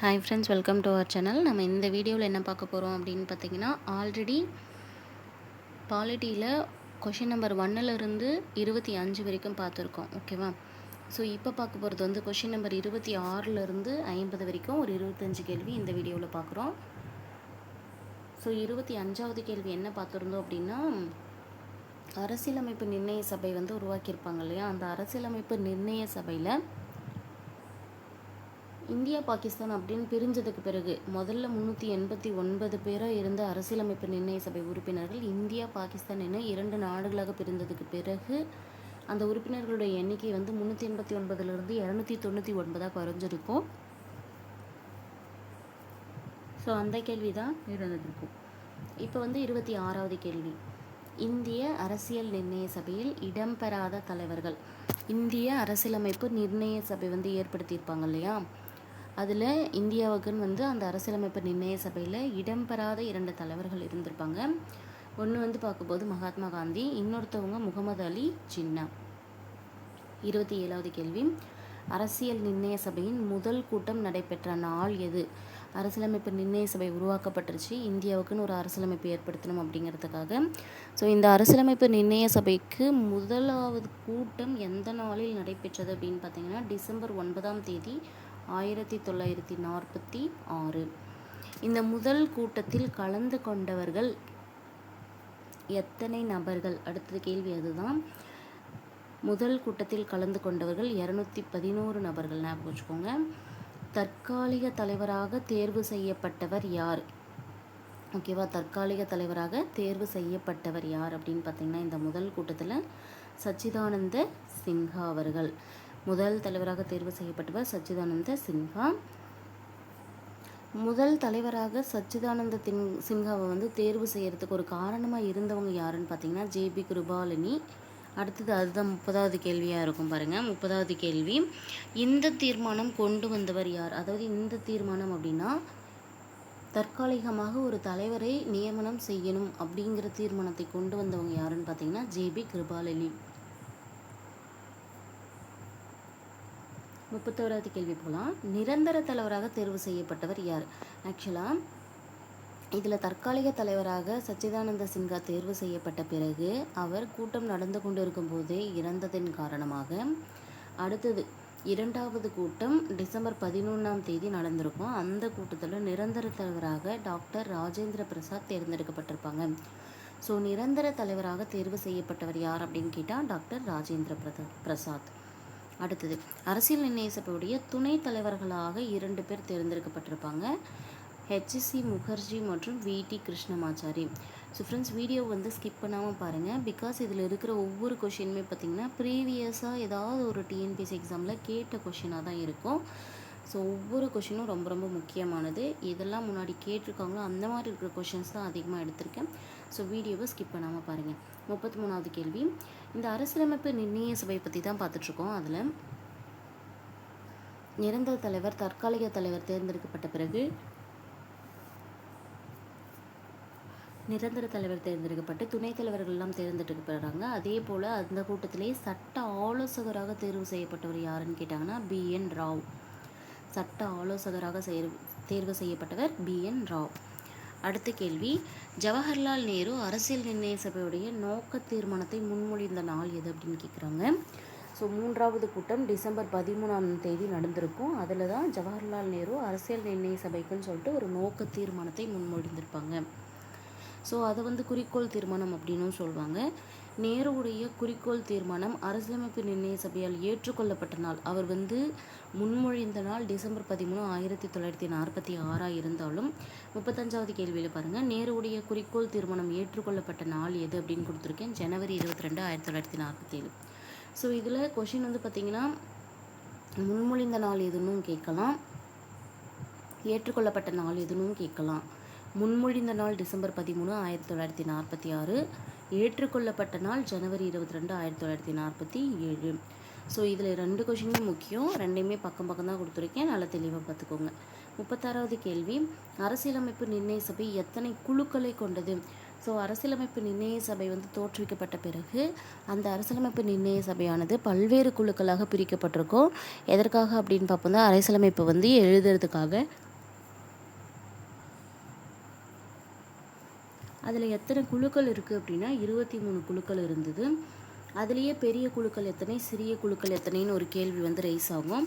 Hi friends, welcome to our channel. நம்ம இந்த வீடியோவில் என்ன பார்க்க போகிறோம் அப்படின்னு பார்த்தீங்கன்னா, ஆல்ரெடி பாலிட்டியில் கொஷின் நம்பர் 1லேருந்து 25 வரைக்கும் பார்த்துருக்கோம். ஓகேவா? ஸோ இப்போ பார்க்க போகிறது வந்து கொஷின் நம்பர் 26லேருந்து 50 வரைக்கும் ஒரு 25 கேள்வி இந்த வீடியோவில் பார்க்குறோம். ஸோ 25வது கேள்வி என்ன பார்த்துருந்தோம் அப்படின்னா, அரசியலமைப்பு நிர்ணய சபை வந்து உருவாக்கியிருப்பாங்க இல்லையா? அந்த அரசியலமைப்பு நிர்ணய சபையில் இந்தியா பாகிஸ்தான் அப்படின்னு பிரிஞ்சதுக்கு பிறகு முதல்ல 389 பேராக இருந்த அரசியலமைப்பு நிர்ணய சபை உறுப்பினர்கள் இந்தியா பாகிஸ்தான் என 2 நாடுகளாக பிரிந்ததுக்கு பிறகு அந்த உறுப்பினர்களுடைய எண்ணிக்கை வந்து 389லேருந்து 299 குறைஞ்சிருக்கும். ஸோ அந்த கேள்வி தான் இருந்திருக்கும். இப்போ வந்து 26வது கேள்வி, இந்திய அரசியல் நிர்ணய சபையில் இடம்பெறாத தலைவர்கள். இந்திய அரசியலமைப்பு நிர்ணய சபை வந்து ஏற்படுத்தியிருப்பாங்க இல்லையா? அதில் இந்தியாவுக்குன்னு வந்து அந்த அரசியலமைப்பு நிர்ணய சபையில் இடம்பெறாத 2 தலைவர்கள் இருந்திருப்பாங்க. ஒன்று வந்து பார்க்கும்போது மகாத்மா காந்தி, இன்னொருத்தவங்க முகமது அலி ஜின்னா. 27வது கேள்வி, அரசியல் நிர்ணய சபையின் முதல் கூட்டம் நடைபெற்ற நாள் எது? அரசியலமைப்பு நிர்ணய சபை உருவாக்கப்பட்டுருச்சு, இந்தியாவுக்குன்னு ஒரு அரசியலமைப்பு ஏற்படுத்தணும் அப்படிங்கிறதுக்காக. ஸோ இந்த அரசியலமைப்பு நிர்ணய சபைக்கு முதலாவது கூட்டம் எந்த நாளில் நடைபெற்றது அப்படின்னு பார்த்தீங்கன்னா, டிசம்பர் 9ஆம் தேதி 1946. இந்த முதல் கூட்டத்தில் கலந்து கொண்டவர்கள் எத்தனை நபர்கள்? அடுத்த கேள்வி அதுதான். முதல் கூட்டத்தில் கலந்து கொண்டவர்கள் 211 நபர்கள். ஞாபகம் வச்சுக்கோங்க. தற்காலிக தலைவராக தேர்வு செய்யப்பட்டவர் யார்? ஓகேவா? தற்காலிக தலைவராக தேர்வு செய்யப்பட்டவர் யார் அப்படின்னு பார்த்தீங்கன்னா, இந்த முதல் கூட்டத்தில் சச்சிதானந்த சின்ஹா அவர்கள் முதல் தலைவராக தேர்வு செய்யப்பட்டவர் சச்சிதானந்த சின்ஹா. முதல் தலைவராக சச்சிதானந்த சின்ஹாவை வந்து தேர்வு செய்யறதுக்கு ஒரு காரணமாக இருந்தவங்க யாருன்னு பார்த்தீங்கன்னா, ஜேபி கிருபாலினி. அடுத்தது அதுதான் 30வது கேள்வியாக இருக்கும் பாருங்கள். 30வது கேள்வி, இந்த தீர்மானம் கொண்டு வந்தவர் யார்? அதாவது இந்த தீர்மானம் அப்படின்னா தற்காலிகமாக ஒரு தலைவரை நியமனம் செய்யணும் அப்படிங்கிற தீர்மானத்தை கொண்டு வந்தவங்க யாருன்னு பார்த்தீங்கன்னா, ஜேபி கிருபாலினி. 31வது கேள்வி போகலாம். நிரந்தர தலைவராக தேர்வு செய்யப்பட்டவர் யார்? ஆக்சுவலாக இதில் தற்காலிக தலைவராக சச்சிதானந்த சின்ஹா தேர்வு செய்யப்பட்ட பிறகு அவர் கூட்டம் நடந்து கொண்டு இருக்கும்போதே இறந்ததன் காரணமாக அடுத்தது 2வது கூட்டம் டிசம்பர் 11ஆம் தேதி நடந்திருக்கும். அந்த கூட்டத்தில் நிரந்தர தலைவராக டாக்டர் ராஜேந்திர பிரசாத் தேர்ந்தெடுக்கப்பட்டிருப்பாங்க. ஸோ நிரந்தர தலைவராக தேர்வு செய்யப்பட்டவர் யார் அப்படின்னு கேட்டால் டாக்டர் ராஜேந்திர பிரசாத். அடுத்தது, அரசியல் நிர்ணய சபையுடைய துணைத் தலைவர்களாக 2 பேர் தேர்ந்தெடுக்கப்பட்டிருப்பாங்க, ஹெச்சி முகர்ஜி மற்றும் விடி கிருஷ்ணமாச்சாரி. ஸோ ஃப்ரெண்ட்ஸ், வீடியோ வந்து ஸ்கிப் பண்ணாமல் பாருங்கள். பிகாஸ் இதில் இருக்கிற ஒவ்வொரு கொஷினுமே பார்த்திங்கன்னா ப்ரீவியஸாக ஏதாவது ஒரு டிஎன்பிஎஸ்சி எக்ஸாமில் கேட்ட கொஷினாக தான் இருக்கும். ஸோ ஒவ்வொரு கொஷினும் ரொம்ப ரொம்ப முக்கியமானது. இதெல்லாம் முன்னாடி கேட்டிருக்காங்களோ அந்த மாதிரி இருக்கிற கொஷின்ஸ் தான் அதிகமாக எடுத்திருக்கேன். ஸோ வீடியோவை ஸ்கிப் பண்ணாமல் பாருங்கள். 33வது கேள்வி, இந்த அரசியலமைப்பு நிர்ணய சபை பற்றி தான் பார்த்துட்ருக்கோம். அதில் நிரந்தர தலைவர், தற்காலிக தலைவர் தேர்ந்தெடுக்கப்பட்ட பிறகு நிரந்தர தலைவர் தேர்ந்தெடுக்கப்பட்டு துணைத் தலைவர்கள்லாம் தேர்ந்தெடுக்கப்படுறாங்க. அதே போல் அந்த கூட்டத்திலே சட்ட ஆலோசகராக தேர்வு செய்யப்பட்டவர் யாருன்னு கேட்டாங்கன்னா, BN ராவ். சட்ட ஆலோசகராக தேர்வு செய்யப்பட்டவர் BN ராவ். அடுத்த கேள்வி, ஜவஹர்லால் நேரு அரசியல் நிர்ணய சபையுடைய நோக்க தீர்மானத்தை முன்மொழிந்த நாள் எது அப்படின்னு கேட்குறாங்க. ஸோ 3வது கூட்டம் டிசம்பர் 13ஆம் தேதி நடந்திருக்கும். அதில் தான் ஜவஹர்லால் நேரு அரசியல் நிர்ணய சபைக்குன்னு சொல்லிட்டு ஒரு நோக்க தீர்மானத்தை முன்மொழிந்திருப்பாங்க. ஸோ அதை வந்து குறிக்கோள் தீர்மானம் அப்படின்னும் சொல்லுவாங்க. நேருவுடைய குறிக்கோள் தீர்மானம் அரசியலமைப்பு நிர்ணய சபையால் ஏற்றுக்கொள்ளப்பட்ட நாள், அவர் வந்து முன்மொழிந்த நாள் டிசம்பர் 13, 1946 இருந்தாலும் 35வது கேள்வியில் பாருங்கள், நேருவுடைய குறிக்கோள் தீர்மானம் ஏற்றுக்கொள்ளப்பட்ட நாள் எது அப்படின்னு கொடுத்துருக்கேன், ஜனவரி 22, 1947. ஸோ இதில் கொஷின் வந்து பார்த்திங்கன்னா, முன்மொழிந்த நாள் எதுன்னு கேட்கலாம், ஏற்றுக்கொள்ளப்பட்ட நாள் எதுன்னு கேட்கலாம். முன்மொழிந்த நாள் டிசம்பர் 13, 1946, ஏற்றுக்கொள்ளப்பட்ட நாள் ஜனவரி 22, 1947. ஸோ இதில் 2 கொஷினுமே முக்கியம், ரெண்டையுமே பக்கம் பக்கம் தான் கொடுத்துருக்கேன், நல்லா தெளிவாக பார்த்துக்கோங்க. 36வது கேள்வி, அரசியலமைப்பு நிர்ணய சபை எத்தனை குழுக்களை கொண்டது? ஸோ அரசியலமைப்பு நிர்ணய சபை வந்து தோற்றுவிக்கப்பட்ட பிறகு அந்த அரசியலமைப்பு நிர்ணய சபையானது பல்வேறு குழுக்களாக பிரிக்கப்பட்டிருக்கும். எதற்காக அப்படின்னு பார்ப்போம், அரசியலமைப்பு வந்து எழுதுறதுக்காக அதில் எத்தனை குழுக்கள் இருக்குது அப்படின்னா 23 குழுக்கள் இருந்தது. அதுலேயே பெரிய குழுக்கள் எத்தனை, சிறிய குழுக்கள் எத்தனைன்னு ஒரு கேள்வி வந்து ரைஸ் ஆகும்.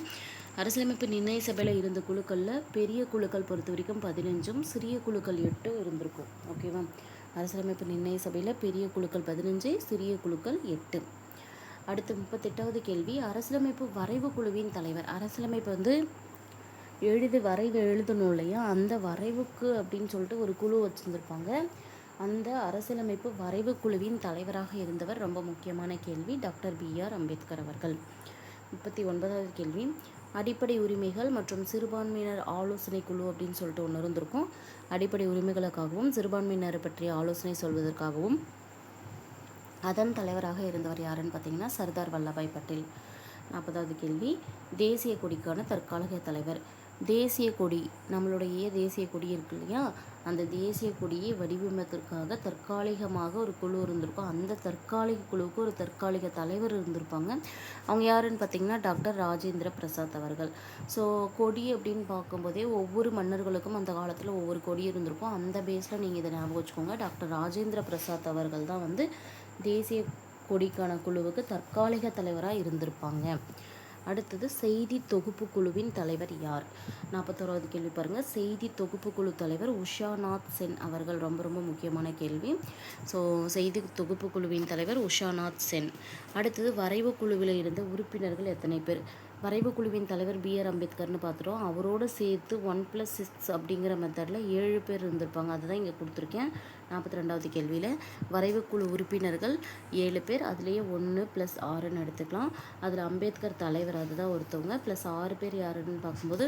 அரசியலமைப்பு நிர்ணய சபையில் இருந்த குழுக்களில் பெரிய குழுக்கள் பொறுத்த வரைக்கும் 15, சிறிய குழுக்கள் 8 இருந்திருக்கும். ஓகேவா? அரசியலமைப்பு நிர்ணய சபையில் பெரிய குழுக்கள் 15, சிறிய குழுக்கள் 8. அடுத்து 38வது கேள்வி, அரசியலமைப்பு வரைவு குழுவின் தலைவர். அரசியலமைப்பு வந்து வரைவு எழுதணும் இல்லையா, அந்த வரைவுக்கு அப்படின்னு சொல்லிட்டு ஒரு குழு வச்சுருந்துருப்பாங்க. அந்த அரசியலமைப்பு வரைவு குழுவின் தலைவராக இருந்தவர் ரொம்ப முக்கியமான கேள்வி, டாக்டர் BR அம்பேத்கர் அவர்கள். 39வது கேள்வி, அடிப்படை உரிமைகள் மற்றும் சிறுபான்மையினர் ஆலோசனை குழு அப்படின்னு சொல்லிட்டு ஒன்று இருந்திருக்கும். அடிப்படை உரிமைகளுக்காகவும் சிறுபான்மையினர் பற்றிய ஆலோசனை சொல்வதற்காகவும் அதன் தலைவராக இருந்தவர் யாருன்னு பார்த்தீங்கன்னா சர்தார் வல்லபாய் பட்டேல். 40வது கேள்வி, தேசிய கொடிக்கான தற்காலிக தலைவர். தேசிய கொடி, நம்மளுடைய தேசிய கொடி இருக்கு இல்லையா, அந்த தேசிய கொடியை வடிவமைப்பதற்காக தற்காலிகமாக ஒரு குழு இருந்திருக்கும். அந்த தற்காலிக குழுவுக்கு ஒரு தற்காலிக தலைவர் இருந்திருப்பாங்க. அவங்க யாருன்னு பார்த்தீங்கன்னா டாக்டர் ராஜேந்திர பிரசாத் அவர்கள். ஸோ கொடி அப்படின்னு பார்க்கும்போதே ஒவ்வொரு மன்னர்களுக்கும் அந்த காலத்தில் ஒவ்வொரு கொடி இருந்திருக்கும். அந்த பேஸில் நீங்கள் இதை ஞாபகம் வச்சுக்கோங்க. டாக்டர் ராஜேந்திர பிரசாத் அவர்கள் தான் வந்து தேசிய கொடிக்கான குழுவுக்கு தற்காலிக தலைவராக இருந்திருப்பாங்க. அடுத்தது, செய்தி தொகுப்பு குழுவின் தலைவர் யார்? 41வது கேள்வி பாருங்கள். செய்தி தொகுப்பு குழு தலைவர் உஷாநாத் சென் அவர்கள். ரொம்ப ரொம்ப முக்கியமான கேள்வி. ஸோ செய்தி தொகுப்பு குழுவின் தலைவர் உஷாநாத் சென். அடுத்தது, வரைவு குழுவில் இருந்த உறுப்பினர்கள் எத்தனை பேர்? வரைவு குழுவின் தலைவர் BR அம்பேத்கர்னு பார்த்துட்டோம். அவரோடு சேர்த்து 1+6 அப்படிங்கிற மெத்தடில் 7 பேர் இருந்திருப்பாங்க. அதுதான் இங்கே கொடுத்துருக்கேன். 42வது கேள்வியில் வரைவு குழு உறுப்பினர்கள் 7 பேர், அதுலேயே 1+6ன்னு எடுத்துக்கலாம். அதில் அம்பேத்கர் தலைவர், அதுதான் ஒருத்தவங்க. +6 பேர் யாருன்னு பார்க்கும்போது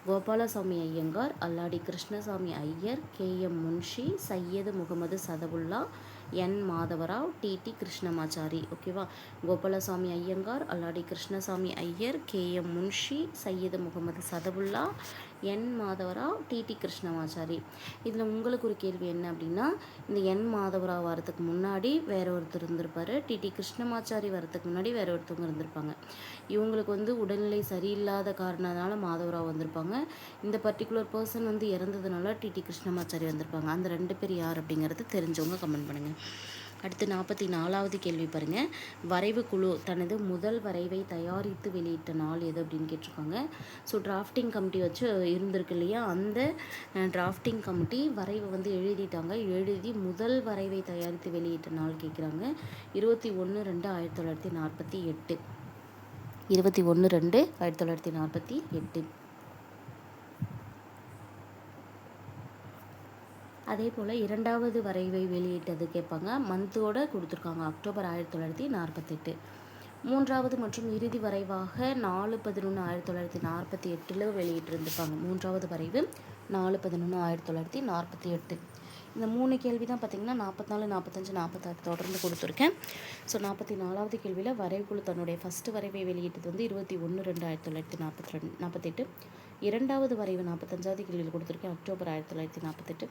கோபாலசாமி ஐயங்கார், அல்லாடி Krishnasamy Iyer, KM Munshi, Syed Mohammed சதவுல்லா, N Madhavrao, TT Krishnamachari. ஓகேவா? கோபாலசாமி ஐயங்கார், அல்லாடி Krishnasamy Iyer, KM Munshi, Syed Mohammed சதவுல்லா, N Madhavrao, TT Krishnamachari. இதில் உங்களுக்கு ஒரு கேள்வி என்ன அப்படின்னா, இந்த N மாதவராவ் வரத்துக்கு முன்னாடி வேற ஒருத்தர் இருந்திருப்பார், TT கிருஷ்ணமாச்சாரி வரத்துக்கு முன்னாடி வேற ஒருத்தவங்க இருந்திருப்பாங்க. இவங்களுக்கு வந்து உடல்நிலை சரியில்லாத காரணத்தினால மாதவராவ் வந்திருப்பாங்க. இந்த பர்டிகுலர் பர்சன் வந்து இறந்ததுனால TT கிருஷ்ணமாச்சாரி வந்திருப்பாங்க. அந்த 2 பேர் யார் அப்படிங்கிறது தெரிஞ்சவங்க கமெண்ட் பண்ணுங்கள். அடுத்து 44வது கேள்வி பாருங்கள். வரைவு குழு தனது முதல் வரைவை தயாரித்து வெளியிட்ட நாள் எது அப்படின்னு கேட்டிருக்காங்க. ஸோ டிராஃப்டிங் கமிட்டி வச்சு இருந்திருக்கு இல்லையா, அந்த டிராஃப்டிங் கமிட்டி வரைவை வந்து எழுதிட்டாங்க. எழுதி முதல் வரைவை தயாரித்து வெளியிட்ட நாள் கேட்குறாங்க. 21/2/1948. 21/2/1948. அதே போல் இரண்டாவது வரைவை வெளியிட்டது கேட்பாங்க. மந்தோட கொடுத்துருக்காங்க, அக்டோபர் 1948. மூன்றாவது மற்றும் இறுதி வரைவாக 4/11/1948 வெளியிட்டிருந்திருப்பாங்க. மூன்றாவது வரைவு 4/11/1948. இந்த 3 கேள்வி தான் பார்த்திங்கன்னா 44, 45, 46 தொடர்ந்து கொடுத்துருக்கேன். ஸோ 44வது கேள்வியில் வரைவுக்குழு தன்னுடைய ஃபஸ்ட்டு வரைவை வெளியிட்டது வந்து 21/2/1948. இரண்டாவது வரைவு 45வது கேள்வியில் கொடுத்துருக்கேன், அக்டோபர் 1948.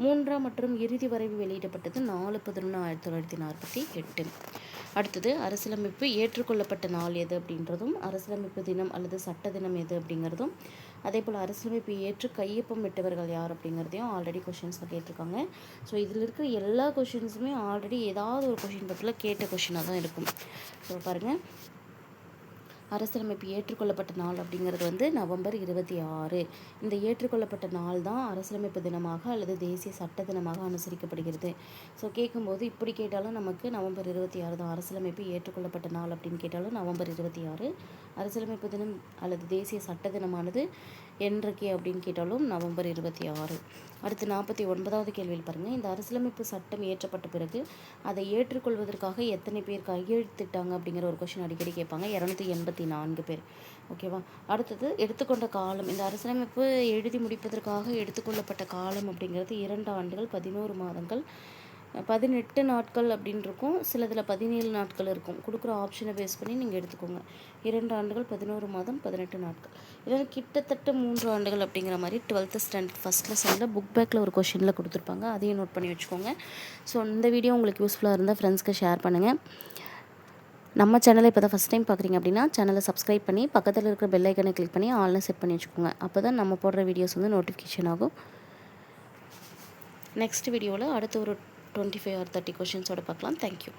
மூன்றாம் மற்றும் இறுதி வரைவு வெளியிடப்பட்டது 4/11/1948. அடுத்தது, அரசியலமைப்பு ஏற்றுக்கொள்ளப்பட்ட நாள் எது அப்படின்றதும், அரசியலமைப்பு தினம் அல்லது சட்ட தினம் எது அப்படிங்கிறதும், அதே போல் அரசியலமைப்பு ஏற்று கையொப்பம் விட்டவர்கள் யார் அப்படிங்கிறதையும் ஆல்ரெடி கொஷின்ஸில் கேட்டிருக்காங்க. ஸோ இதில் இருக்கிற எல்லா கொஷின்ஸுமே ஆல்ரெடி ஏதாவது ஒரு கொஷின் பற்றியில் கேட்ட கொஷினாக தான் இருக்கும். ஸோ பாருங்கள், அரசியலமைப்பு ஏற்றுக்கொள்ளப்பட்ட நாள் அப்படிங்கிறது வந்து நவம்பர் 26. இந்த ஏற்றுக்கொள்ளப்பட்ட நாள் தான் அரசியலமைப்பு தினமாக அல்லது தேசிய சட்ட தினமாக அனுசரிக்கப்படுகிறது. ஸோ கேட்கும்போது இப்படி கேட்டாலும் நமக்கு நவம்பர் 26 தான். அரசியலமைப்பு ஏற்றுக்கொள்ளப்பட்ட நாள் அப்படின்னு கேட்டாலும் நவம்பர் 26. அரசியலமைப்பு தினம் அல்லது தேசிய சட்ட தினமானது என்றைக்கு அப்படின்னு கேட்டாலும் நவம்பர் 26. அடுத்து 49வது கேள்வியில் பாருங்கள். இந்த அரசியலமைப்பு சட்டம் இயற்றப்பட்ட பிறகு அதை ஏற்றுக்கொள்வதற்காக எத்தனை பேர் கையெழுத்திட்டாங்க அப்படிங்கிற ஒரு கொஷின் அடிக்கடி கேட்பாங்க. 284 பேர். ஓகேவா? அடுத்தது, எடுத்துக்கொண்ட காலம். இந்த அரசியலமைப்பு எழுதி முடிப்பதற்காக எடுத்துக்கொள்ளப்பட்ட காலம் அப்படிங்கிறது 2 ஆண்டுகள் 11 மாதங்கள் 18 நாட்கள் அப்படின்னு இருக்கும். சிலதில் 17 நாட்கள் இருக்கும். கொடுக்குற ஆப்ஷனை பேஸ் பண்ணி நீங்கள் எடுத்துக்கோங்க. 2 ஆண்டுகள் 11 மாதம் 18 நாட்கள். இதில் கிட்டத்தட்ட 3 ஆண்டுகள் அப்படிங்கிற மாதிரி 12th ஸ்டாண்டர்ட் ஃபஸ்ட் லெசனில் புக் பேக்கில் ஒரு கொஷினில் கொடுத்துருப்பாங்க. அதையும் நோட் பண்ணி வச்சுக்கோங்க. ஸோ இந்த வீடியோ உங்களுக்கு யூஸ்ஃபுல்லாக இருந்தால் ஃப்ரெண்ட்ஸ்க்கு ஷேர் பண்ணுங்கள். நம்ம சேனலை இப்போ தான் ஃபஸ்ட் டைம் பார்க்குறீங்க அப்படின்னா சேனலை சப்ஸ்கிரைப் பண்ணி பக்கத்தில் இருக்கிற பெல் ஐக்கனை கிளிக் பண்ணி ஆல்னு செட் பண்ணி வச்சுக்கோங்க. அப்போ தான் நம்ம போடுற வீடியோஸ் வந்து நோட்டிஃபிகேஷன் ஆகும். நெக்ஸ்ட் வீடியோவில் அடுத்த ஒரு 25 ஆர் 30 கொஷின்ஸோட பார்க்கலாம். தேங்க்யூ.